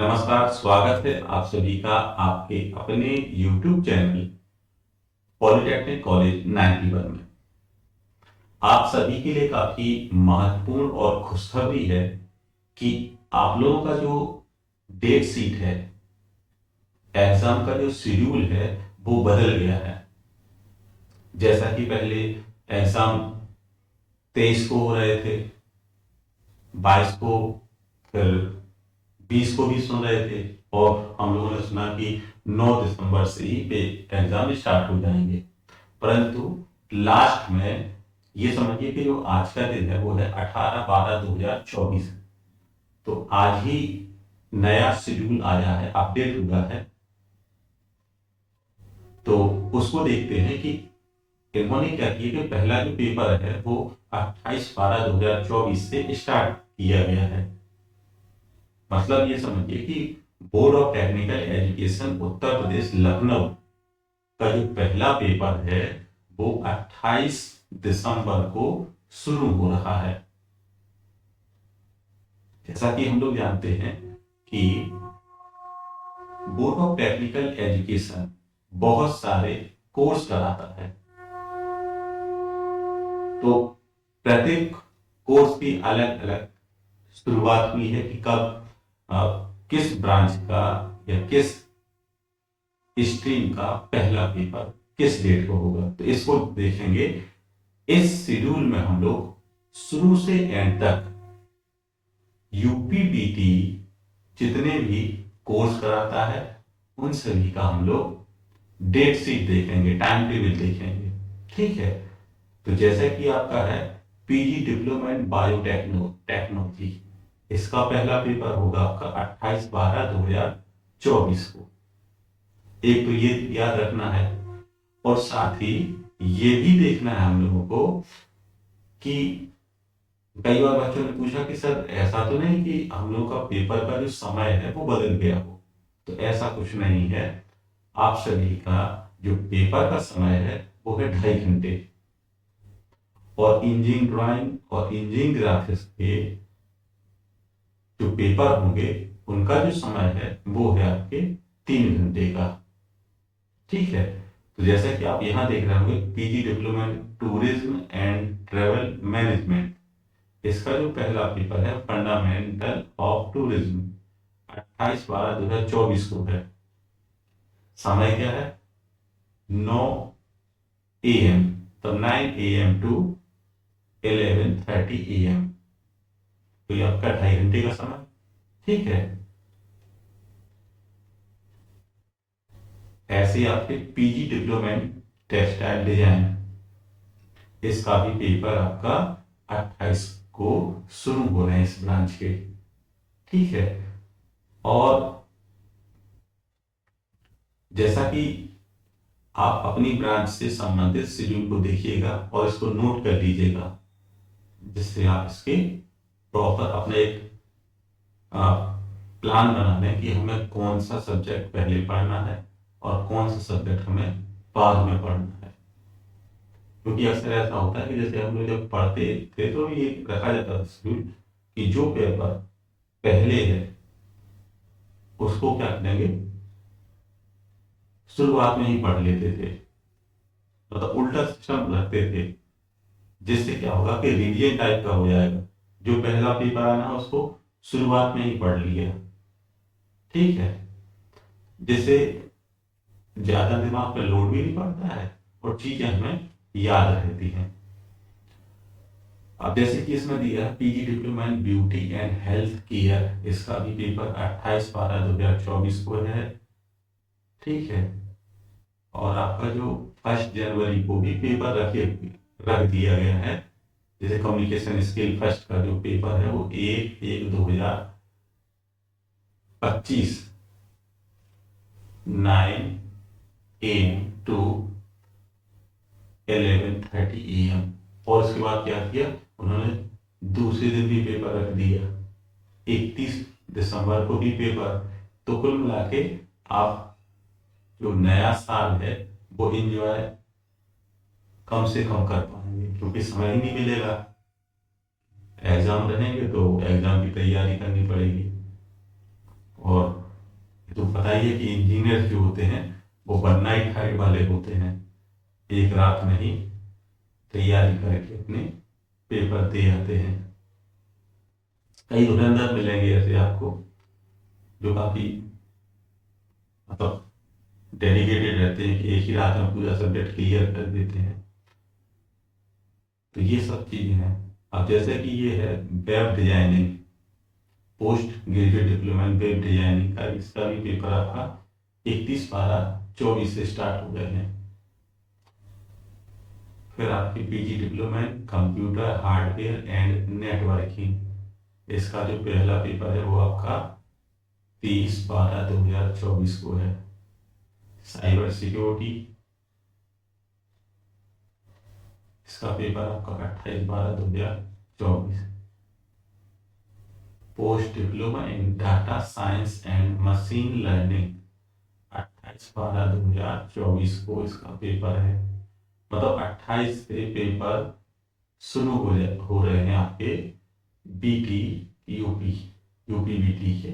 नमस्कार, स्वागत है आप सभी का आपके अपने YouTube चैनल पॉलिटेक्निक कॉलेज 91 में। आप सभी के लिए काफी महत्वपूर्ण और खुशखबरी है कि आप लोगों का जो डेट शीट है, एग्जाम का जो शेड्यूल है, वो बदल गया है। जैसा कि पहले एग्जाम 23 को हो रहे थे, 22 को, फिर 20 को भी सुन रहे थे, और हम लोगों ने सुना कि 9 दिसंबर से ही पे एग्जाम स्टार्ट हो जाएंगे। परंतु लास्ट में ये समझिए कि जो आज का दिन है वो है 18/12/2024। तो आज ही नया शेड्यूल आया है, अपडेट हुआ है। तो उसको देखते हैं कि इन्होंने क्या किया कि पहला जो पेपर है वो 28/12/2024 से स्टार्ट किया गया है। मतलब ये समझिए कि board of technical education Uttar Pradesh Lucknow का जो पहला पेपर है वो 28 दिसंबर को शुरू हो रहा है। जैसा कि हम लोग जानते हैं कि बोर्ड ऑफ टेक्निकल एजुकेशन बहुत सारे कोर्स कराता है। तो प्रत्येक कोर्स की अलग अलग शुरुआत हुई है कि कब किस ब्रांच का या किस स्ट्रीम का पहला पेपर किस डेट को होगा। तो इसको देखेंगे। इस शेड्यूल में हम लोग शुरू से एंड तक यूपीपीटी जितने भी कोर्स कराता है उन सभी का हम लोग डेट शीट देखेंगे, टाइम टेबल देखेंगे। ठीक है। तो जैसे कि आपका है पीजी डिप्लोमा इन बायोटेक्नोलॉजी, इसका पहला पेपर होगा आपका 28/12/2024 को। एक तो ये याद रखना है, और साथ ही ये भी देखना है हम लोगों को कि कई बार बच्चों ने पूछा कि सर ऐसा तो नहीं कि हम लोग का पेपर का जो समय है वो बदल गया हो। तो ऐसा कुछ नहीं है। आप सभी का जो पेपर का समय है वो है 2.5 घंटे, और इंजीनियरिंग ड्राइंग और इंजीनियरिंग ग्राफिक्स के जो पेपर होंगे उनका जो समय है वो है आपके 3 घंटे का। ठीक है। तो जैसे कि आप यहाँ देख रहे होंगे PG diploma in tourism and travel management, इसका जो पहला पेपर है फंडामेंटल ऑफ टूरिज्म 28/12/2024 को है। समय क्या है 9 AM, तो 9 AM टू 11:30 AM। तो ये आपका 2.5 घंटे का समय। ठीक है। ऐसे ही आपके PG diploma in textile design, इसका भी पेपर आपका 28 को शुरू हो रहे हैं इस ब्रांच के। ठीक है। और जैसा कि आप अपनी ब्रांच से संबंधित शेड्यूल को देखिएगा और इसको नोट कर लीजिएगा, जिससे आप इसके प्रॉपर अपने एक प्लान बना लें कि हमें कौन सा सब्जेक्ट पहले पढ़ना है और कौन सा सब्जेक्ट हमें बाद में पढ़ना है। क्योंकि अक्सर ऐसा होता है कि जैसे हम लोग जब पढ़ते थे तो ये रखा जाता था शेड्यूल कि जो पेपर पहले है उसको क्या करेंगे, शुरुआत में ही पढ़ लेते थे। मतलब उल्टा सिस्टम रखते थे, जिससे क्या होगा कि रिवीजन टाइप का हो जाएगा। जो पहला पेपर आना है उसको शुरुआत में ही पढ़ लिया। ठीक है। जिससे ज्यादा दिमाग पे लोड भी नहीं पड़ता है और चीजें हमें याद रहती हैं। अब जैसे कि इसमें दिया है PG diploma in beauty and health care, इसका भी पेपर 28/12/2024 को है। ठीक है। और आपका जो 1 जनवरी को भी पेपर रख दिया गया है। जैसे कम्युनिकेशन स्किल फर्स्ट का जो पेपर है वो 1/1/2025 9 AM टू 11:30 AM। और उसके बाद क्या किया उन्होंने, दूसरे दिन भी पेपर रख दिया, 31 दिसंबर को भी पेपर। तो कुल मिला के आप जो नया साल है वो एंजॉय कम से कम कर पाएंगे, क्योंकि समय ही नहीं मिलेगा। एग्जाम रहेंगे तो एग्जाम की तैयारी करनी पड़ेगी, और बताइए कि इंजीनियर जो होते हैं वो बनना ही खाई वाले होते हैं, एक रात में ही तैयारी करके अपने पेपर दे आते हैं। कई धुरंधर मिलेंगे ऐसे आपको जो काफी मतलब डेडिकेटेड रहते हैं कि एक ही रात में पूरा सब्जेक्ट क्लियर कर देते हैं। तो ये सब चीजें हैं। अब जैसे कि ये है web designing, post graduate diploma in web designing का, इसका भी पेपर आपका 31/12/24 से स्टार्ट हो गए हैं। फिर आपकी PG diploma in computer hardware and networking, इसका जो पहला पेपर है वो आपका 30/12/2024 को है। साइबर सिक्योरिटी, इसका पेपर आपका 28/12/2024। Post diploma in data science and machine learning, 28/12/2024 को इसका पेपर है। मतलब 28 से पेपर शुरू हो रहे हैं आपके बीटी यूपी बीटी के।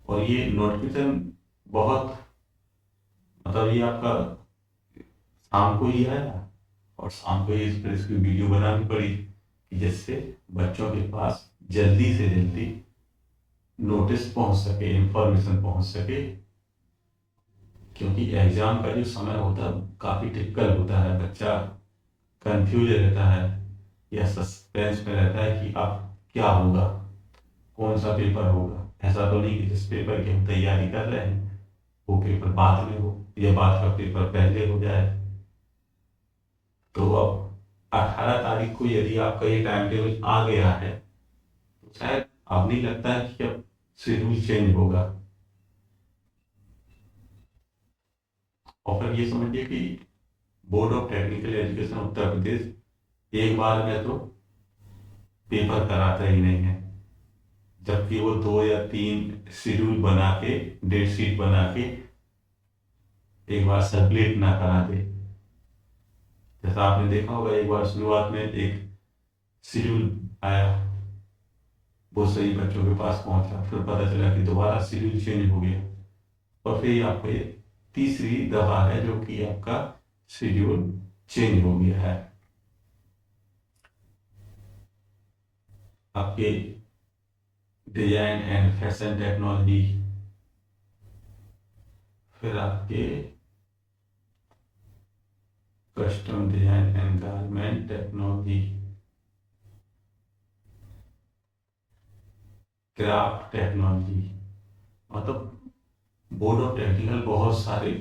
और ये नोटिफिकेशन बहुत मतलब ये आपका शाम को ही आया, और शाम को ही इस पर इसकी वीडियो बनानी पड़ी कि जिससे बच्चों के पास जल्दी से जल्दी नोटिस पहुंच सके, इंफॉर्मेशन पहुंच सके। क्योंकि एग्जाम का जो समय होता है काफी टिपिकल होता है, बच्चा कंफ्यूज रहता है या सस्पेंस में रहता है कि अब क्या होगा, कौन सा पेपर होगा। ऐसा तो नहीं कि जिस पेपर की हम तैयारी कर रहे हैं वो पेपर बाद में हो या बाद का पेपर पहले हो जाए। तो अब 18 तारीख को यदि आपका ये टाइम टेबल आ गया है तो शायद अब नहीं लगता है कि अब शेड्यूल चेंज होगा। और फिर ये समझिए कि board of technical education Uttar Pradesh एक बार में तो पेपर कराता ही नहीं है, जबकि वो 2 या 3 शेड्यूल बना के, डेट शीट बना के एक बार सर्कुलेट ना करा दे। जैसा आपने देखा होगा एक बार शुरुआत में एक शेड्यूल आया, वो सही बच्चों के पास पहुंचा, फिर पता चला कि दोबारा शेड्यूल चेंज हो गया, और फिर आपको ये तीसरी दफा है जो कि आपका शेड्यूल चेंज हो गया है। आपके डिजाइन एंड फैशन टेक्नोलॉजी, फिर आपके custom design and garment technology, craft technology. मतलब बोर्ड ऑफ टेक्निकल बहुत सारे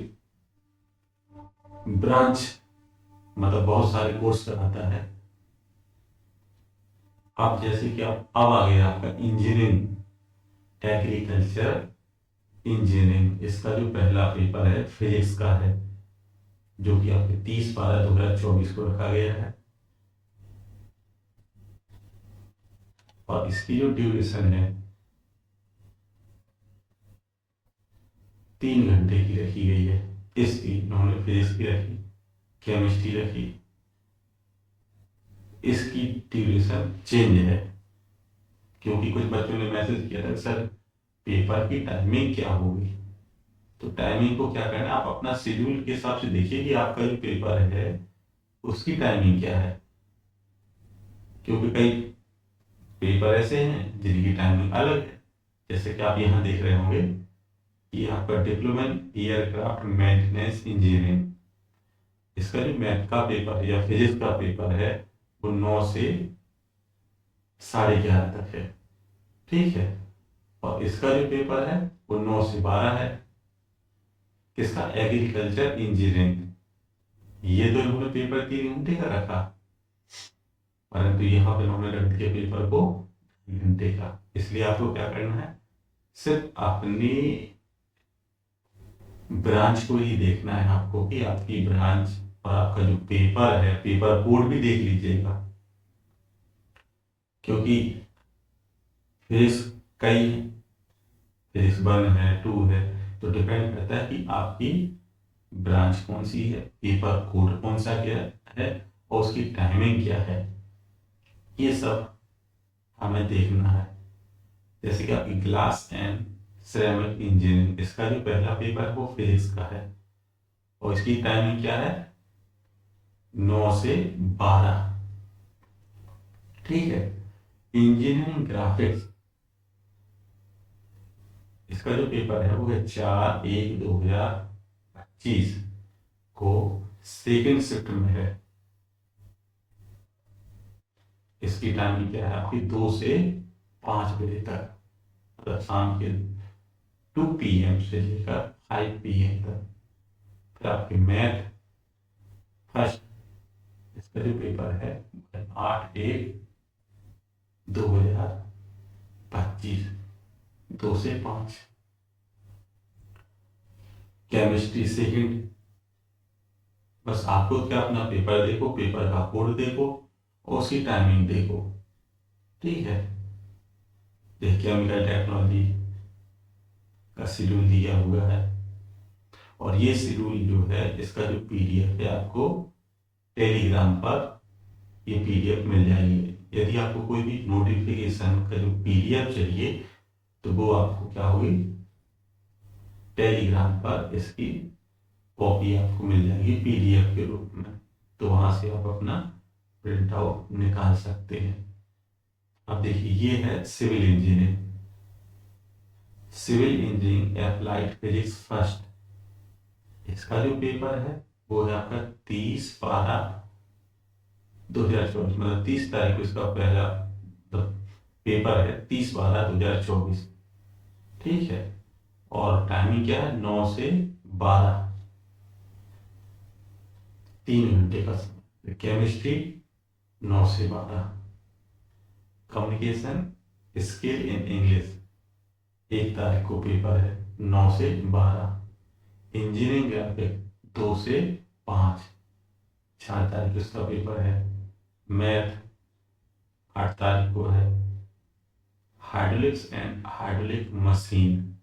ब्रांच, मतलब बहुत सारे कोर्स कराता है। अब जैसे कि अब आ गया आपका इंजीनियरिंग, एग्रीकल्चर इंजीनियरिंग, इसका जो पहला पेपर है फिजिक्स का है, जो कि आपके 30/12/2024 को रखा गया है। और इसकी जो ड्यूरेशन है 3 घंटे की रखी गई है। इसकी इन्होंने फिजिक्स की रखी, केमिस्ट्री रखी, इसकी ड्यूरेशन चेंज है। क्योंकि कुछ बच्चों ने मैसेज किया था सर पेपर की टाइमिंग क्या होगी। तो टाइमिंग को क्या करना है, आप अपना शेड्यूल के हिसाब से देखिए कि आपका जो पेपर है उसकी टाइमिंग क्या है। क्योंकि कई पेपर ऐसे हैं जिनकी टाइमिंग अलग है, जैसे कि आप यहाँ देख रहे होंगे कि आपका diploma in aircraft maintenance engineering, इसका जो मैथ का पेपर या फिजिक्स का पेपर है वो 9 से 11:30 तक है, ठीक है। और इसका जो पेपर है वो 9 से 12 है। किसका, एग्रीकल्चर इंजीनियरिंग। ये तो इन्होंने पेपर 3 घंटे का रखा, परंतु यहाँ पे इन्होंने रख दिया पेपर को 3 घंटे का। इसलिए आपको क्या करना है, सिर्फ अपनी ब्रांच को ही देखना है आपको कि आपकी ब्रांच और आपका जो पेपर है, पेपर कोड भी देख लीजिएगा। क्योंकि फिजिक्स कई, फिजिक्स 1 है 2 है, तो डिपेंड करता है कि आपकी ब्रांच कौन सी है, पेपर कोड कौन सा क्या है और उसकी टाइमिंग क्या है, ये सब हमें देखना है। जैसे कि आपकी ग्लास एंड सिरेमिक इंजीनियरिंग, इसका जो पहला पेपर है वो फिजिक्स का है और इसकी टाइमिंग क्या है, 9 से 12। ठीक है। इंजीनियरिंग ग्राफिक्स, इसका जो पेपर है वो है 4/1/2025 को सेकेंड शिफ्ट में है। इसकी टाइमिंग क्या है आपकी, 2 से 5 बजे तक, मतलब शाम के 2 PM से लेकर 5 PM तक। फिर आपके मैथ फर्स्ट, इसका जो पेपर है 8/1/2025, 2 से 5। केमिस्ट्री सेकंड, बस आपको क्या अपना पेपर देखो, पेपर का कोड देखो और उसकी टाइमिंग देखो। ठीक है। केमिकल टेक्नोलॉजी का शेड्यूल दिया हुआ है और ये शेड्यूल जो है इसका जो PDF है आपको टेलीग्राम पर ये PDF मिल जाएगी। यदि आपको कोई भी नोटिफिकेशन का जो PDF चाहिए तो वो आपको क्या होगी, टेलीग्राम पर इसकी कॉपी आपको मिल जाएगी PDF के रूप में। तो वहां से आप अपना प्रिंट आउट निकाल सकते हैं। अब देखिए ये है civil engineering. Civil engineering applied physics first, इसका जो पेपर है वो है आपका 30/12/2024, मतलब 30 तारीख को इसका पहला पेपर है, 30/12/2024। ठीक है। और टाइमिंग क्या है, 9 से 12, 3 घंटे का समय। केमिस्ट्री 9 से 12। कम्युनिकेशन स्किल इन इंग्लिश 1 तारीख को पेपर है, 9 से 12। इंजीनियरिंग ग्राफिक 2 से 5, 4 तारीख को इसका पेपर है। मैथ 8 तारीख को है। हाइड्रोलिक्स एंड हाइड्रोलिक मशीन,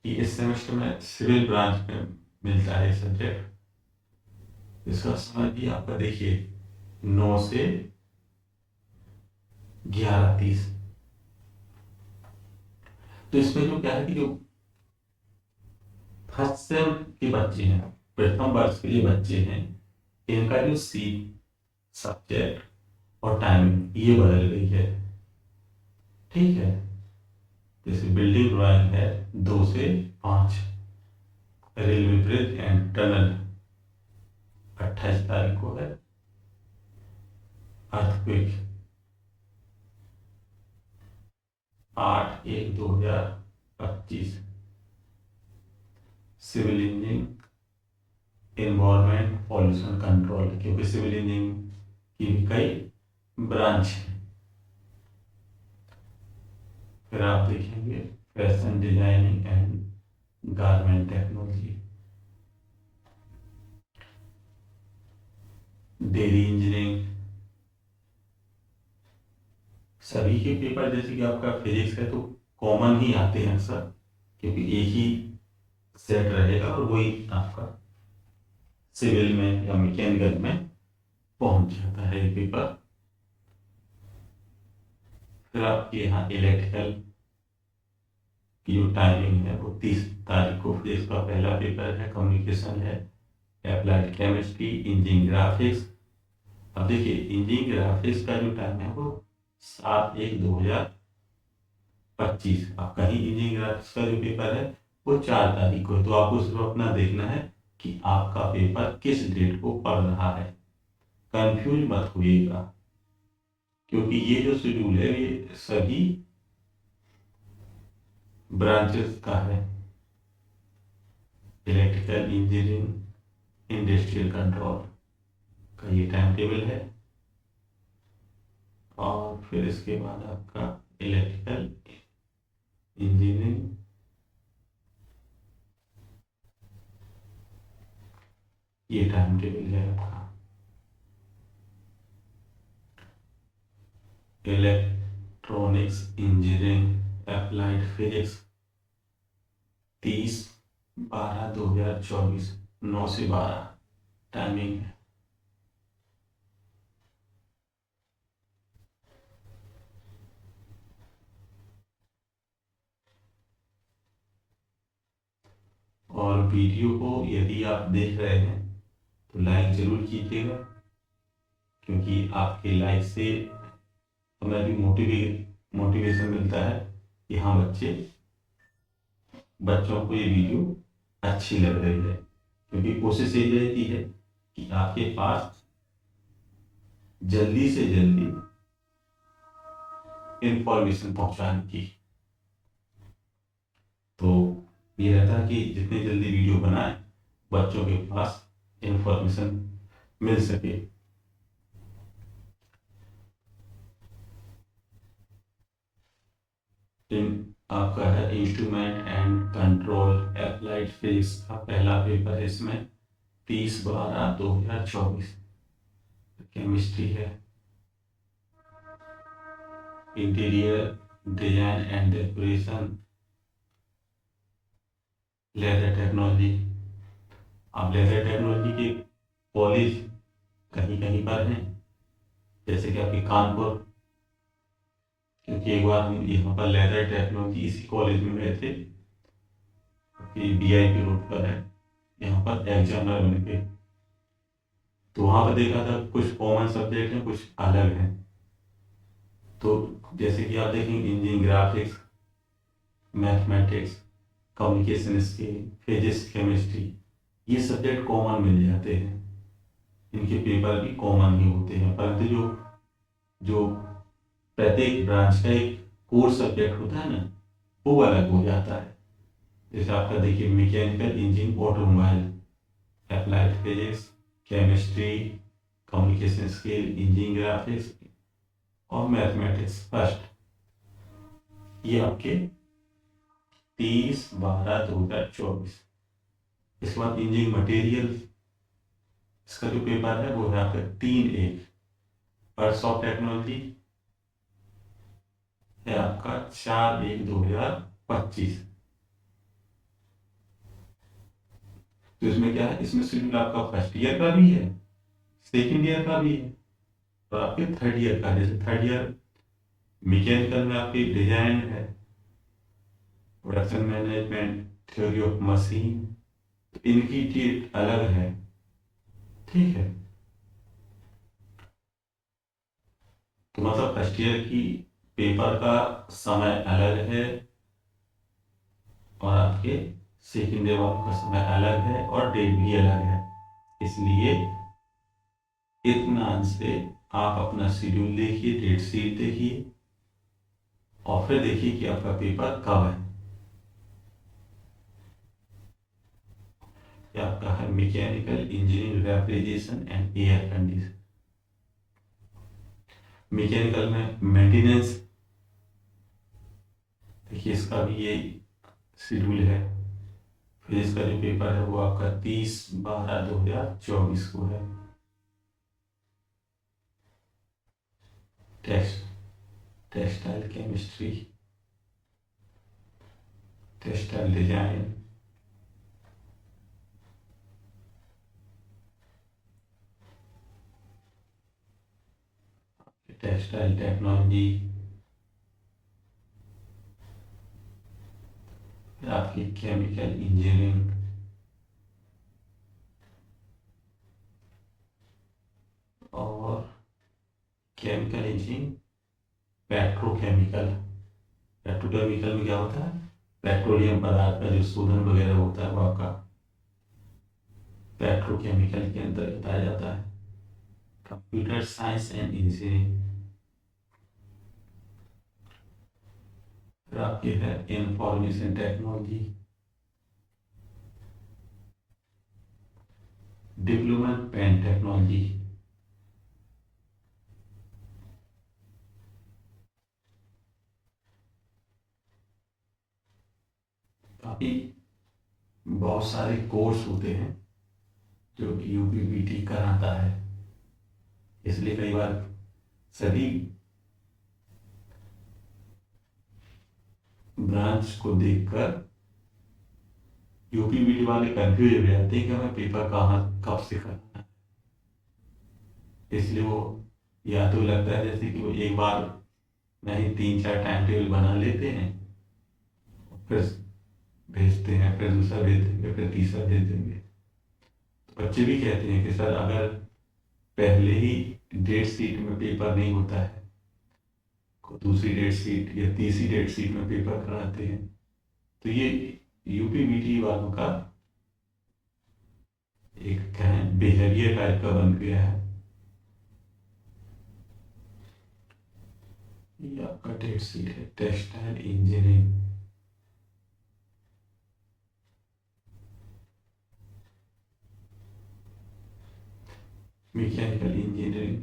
ये इस सेमेस्टर में सिविल ब्रांच में मिलता है सब्जेक्ट। इसका समय भी आपका देखिए 9 से 11:30। तो इसमें जो क्या है कि जो फर्स्ट सेम के बच्चे हैं, प्रथम वर्ष के लिए बच्चे हैं, इनका जो सी सब्जेक्ट और टाइमिंग ये बदल गई है। ठीक है। जैसे बिल्डिंग ड्राइंग है 2 से 5, रेलवे ब्रिज एंड टनल 28 तारीख को है। Earthquake 8/1/2025। Civil engineering environment pollution control, क्योंकि सिविल इंजीनियरिंग की भी कई ब्रांच है। फिर आप देखेंगे fashion designing and garment technology, dairy engineering. सभी के पेपर जैसे कि आपका फिजिक्स है तो कॉमन ही आते हैं अक्सर, क्योंकि एक ही सेट रहेगा और वही आपका सिविल में या मैकेनिकल में पहुंच जाता है ये पेपर। फिर आपके यहाँ इलेक्ट्रिकल की जो टाइमिंग है वो 30 तारीख को फिजिक्स का पहला पेपर है। कम्युनिकेशन है, अप्लाइड केमिस्ट्री, इंजीनियरिंग ग्राफिक्स। अब देखिए इंजीनियरिंग ग्राफिक्स का जो टाइम है वो 7/1/2025। आपका ही इंजीनियरिंग ग्राफिक्स का जो पेपर है वो 4 तारीख को है। तो आपको सिर्फ अपना देखना है कि आपका पेपर किस डेट को पड़ रहा है। कंफ्यूज मत होइएगा, क्योंकि ये जो शेड्यूल है ये सभी ब्रांचेस का है। इलेक्ट्रिकल इंजीनियरिंग इंडस्ट्रियल कंट्रोल का ये टाइम टेबल है और फिर इसके बाद आपका इलेक्ट्रिकल इंजीनियरिंग ये टाइम टेबल है आपका। इलेक्ट्रॉनिक्स इंजीनियरिंग अप्लाइड फिजिक्स 30/12/2024, 9 से 12 टाइमिंग है। वीडियो को यदि आप देख रहे हैं तो लाइक जरूर कीजिएगा, क्योंकि आपके लाइक से हमें भी मोटिवेशन मिलता है कि हाँ बच्चों को ये वीडियो अच्छी लग रही है। क्योंकि कोशिश ये रहती है कि आपके पास जल्दी से जल्दी इंफॉर्मेशन पहुंचाने की। तो ये रहता है कि जितनी जल्दी वीडियो बनाए बच्चों के पास इंफॉर्मेशन मिल सके। आपका है instrument and control applied physics का पहला पेपर है। इसमें 30/12/2024 केमिस्ट्री है। Interior design and decoration, leather technology. आप लेदर टेक्नोलॉजी के कॉलेज कहीं कहीं पर हैं, जैसे कि आपके कानपुर, क्योंकि एक बार हम यहाँ पर लेदर टेक्नोलॉजी इसी कॉलेज में गए थे, BIP रोड पर है, यहाँ पर एग्जाम होने पे। तो वहाँ पर देखा था कुछ कॉमन सब्जेक्ट हैं, कुछ अलग हैं। तो जैसे कि आप देखेंगे engineering graphics, mathematics, communication skill, physics, chemistry, ये सब्जेक्ट कॉमन मिल जाते हैं। इनके पेपर भी कॉमन ही होते हैं, परंतु जो जो प्रत्येक ब्रांच का एक कोर सब्जेक्ट होता है ना, वो अलग हो जाता है। जैसे आपका देखिए mechanical engineering automobile, applied physics, chemistry, communication skill, engineering graphics और मैथमेटिक्स फर्स्ट, ये आपके 30/12/2024। इसके बाद इंजीनियरिंग मटेरियल, इसका जो पेपर है वो है आपका 3-1। पर्स ऑफ टेक्नोलॉजी है आपका 4/1/2025। तो इसमें क्या है, इसमें शेड्यूल आपका फर्स्ट ईयर का भी है, सेकेंड ईयर का भी है और आपके थर्ड ईयर का। जैसे थर्ड ईयर मैकेनिकल में आपकी डिजाइन है, production management, theory of machine, तो इनकी डेट अलग है, ठीक है। तो मतलब फर्स्ट ईयर की पेपर का समय अलग है और आपके सेकेंड ईयर का समय अलग है और डेट भी अलग है। इसलिए इत्मीनान से आप अपना शेड्यूल देखिए, डेट शीट देखिए और फिर देखिए कि आपका पेपर कब है। आपका है mechanical engineering refrigeration and air condition. Mechanical में मेंटेनेंस, देखिए इसका भी ये शेड्यूल है। फिर इसका जो पेपर है वो आपका 30/12/2024 को है। Textile chemistry, textile design, textile technology, आपकी केमिकल इंजीनियरिंग, और केमिकल इंजीनियरिंग पेट्रोकेमिकल। पेट्रोकेमिकल में क्या होता है, पेट्रोलियम पदार्थ का जो शोधन वगैरह होता है वो आपका पेट्रोकेमिकल के अंदर बताया जाता है। कंप्यूटर साइंस एंड इंजीनियरिंग, फिर आपकी है information technology, development pen technology, काफी बहुत सारे कोर्स होते हैं जो UPBT कराता है। इसलिए कई बार सभी ब्रांच को देखकर UPBT वाले कंफ्यूज हो जाते हैं कि हमें पेपर कहाँ कब से करना है। इसलिए वो या तो लगता है जैसे कि वो एक बार नहीं 3-4 टाइम टेबल बना लेते हैं, फिर भेजते हैं, फिर दूसरा भेज देंगे, फिर तीसरा भेज देंगे। तो बच्चे भी कहते हैं कि सर अगर पहले ही डेट शीट में पेपर नहीं होता है, दूसरी डेट शीट या तीसरी डेट शीट में पेपर कराते हैं, तो ये यूपीवीटी वालों का एक कहें बिहेवियर टाइप का बन गया है। ये आपका डेट शीट है, textile engineering. Mechanical engineering,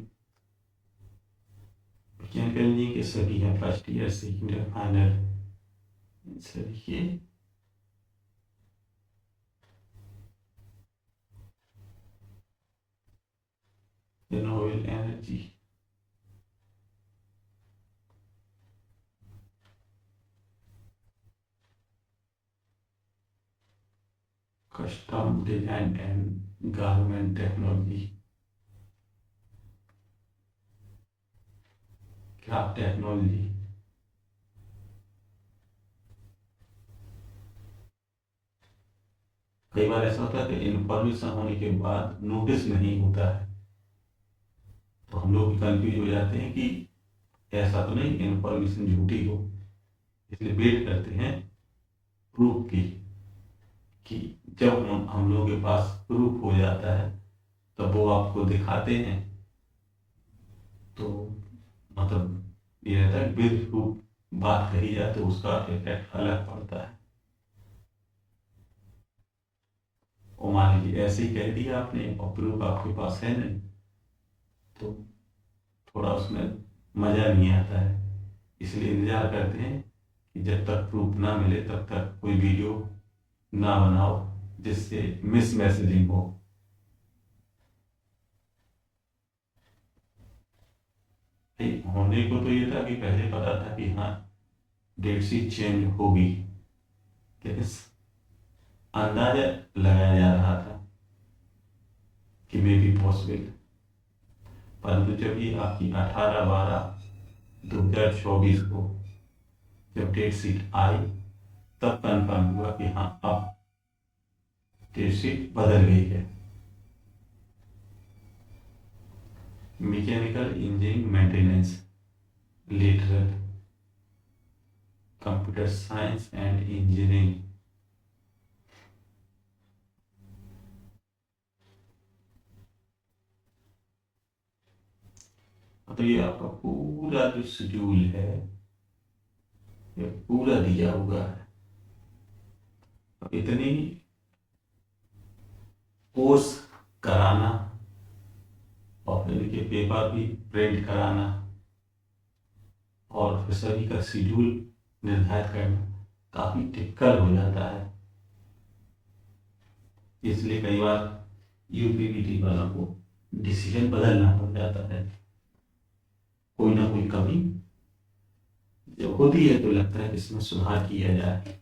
mechanical engineering के सभी हैं, first year, second year, final सभी के। Renewable energy, custom design and garment technology, craft technology. कई बार ऐसा होता है कि इंफॉर्मेशन होने के बाद नोटिस नहीं होता है, तो हम लोग भी कंफ्यूज हो जाते हैं कि ऐसा तो नहीं इंफॉर्मेशन झूठी हो, इसलिए वेट करते हैं प्रूफ की, कि जब हम लोगों के पास प्रूफ हो जाता है तब वो आपको दिखाते हैं। तो मतलब ये रहता है विद प्रूफ बात कही जाए तो उसका इफेक्ट अलग पड़ता है। और मान लीजिए ऐसे ही कह दिया आपने और प्रूफ आपके पास है नहीं, तो थोड़ा उसमें मजा नहीं आता है। इसलिए इंतजार करते हैं कि जब तक प्रूफ ना मिले तब तक कोई वीडियो ना बनाओ जिससे मिस मैसेजिंग हो। होने को तो ये था कि पहले पता था कि हाँ डेट शीट चेंज होगी, लेकिन अंदाजा लगाया जा रहा था कि मे बी पॉसिबल। परंतु जब ये आपकी 18/12/2024 को जब डेट शीट आई तब कंफर्म हुआ कि हाँ अब डेट शीट बदल गई है। Mechanical engineering maintenance, literal, computer science and engineering. तो ये आपका पूरा जो शेड्यूल है ये पूरा दिया हुआ है। इतनी कोर्स कराना और फिर इनके पेपर भी प्रिंट कराना और फिर सभी का शेड्यूल निर्धारित करना काफी टिपिकल हो जाता है। इसलिए कई बार यूपीवीटी वालों को डिसीजन बदलना पड़ जाता है। कोई ना कोई कमी जब होती है तो लगता है कि इसमें सुधार किया जाए।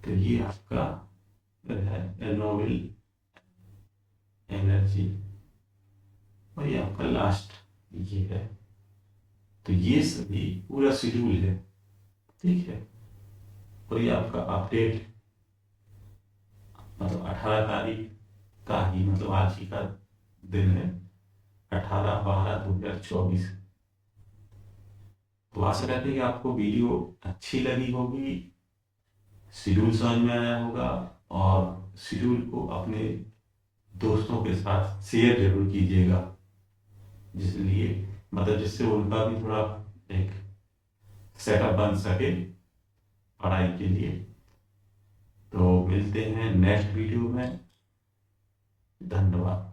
तो ये आपका है नोबेल एनर्जी, और ये आपका लास्ट ये है। तो ये सभी पूरा शेड्यूल है, ठीक है। और ये आपका अपडेट मतलब 18 तारीख का ही, मतलब आज ही का दिन है, 18/12/2024। तो आशा करते हैं कि आपको वीडियो अच्छी लगी होगी, शेड्यूल समझ में आया होगा, और शेड्यूल को अपने दोस्तों के साथ शेयर जरूर कीजिएगा, जिसलिए मतलब जिससे उनका भी थोड़ा एक सेटअप बन सके पढ़ाई के लिए। तो मिलते हैं नेक्स्ट वीडियो में। धन्यवाद।